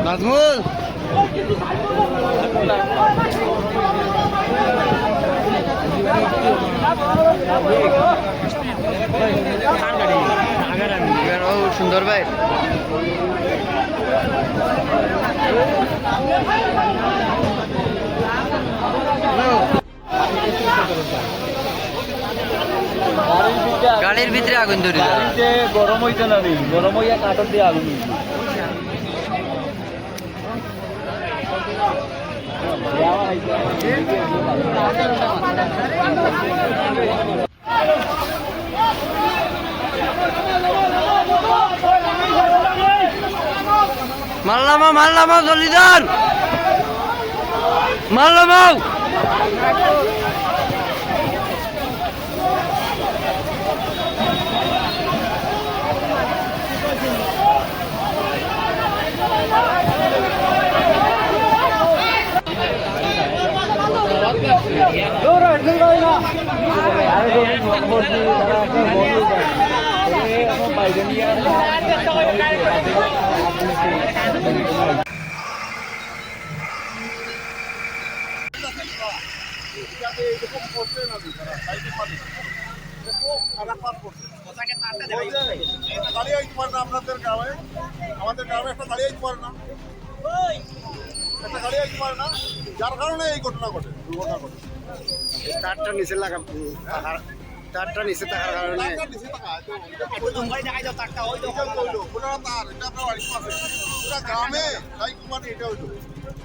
নাজমুল সুন্দর ভাই গাড়ির ভিতরে আগুন ধরে গরম হইতে না গরম হইয়া কাঠর দিয়ে আগুন মারলামা জলিদার মারলামা আপনাদের গ্রামে আমাদের গ্রামে একটা দাঁড়িয়ে পারে না একটা গাড়ি আসতে পারে না যার কারণে এই ঘটনা ঘটে দুর্ঘটনা ঘটে তারটা নিচে লাগা তারটা নিচে থাকার কারণে গ্রামে গ্রামে এটা হইলো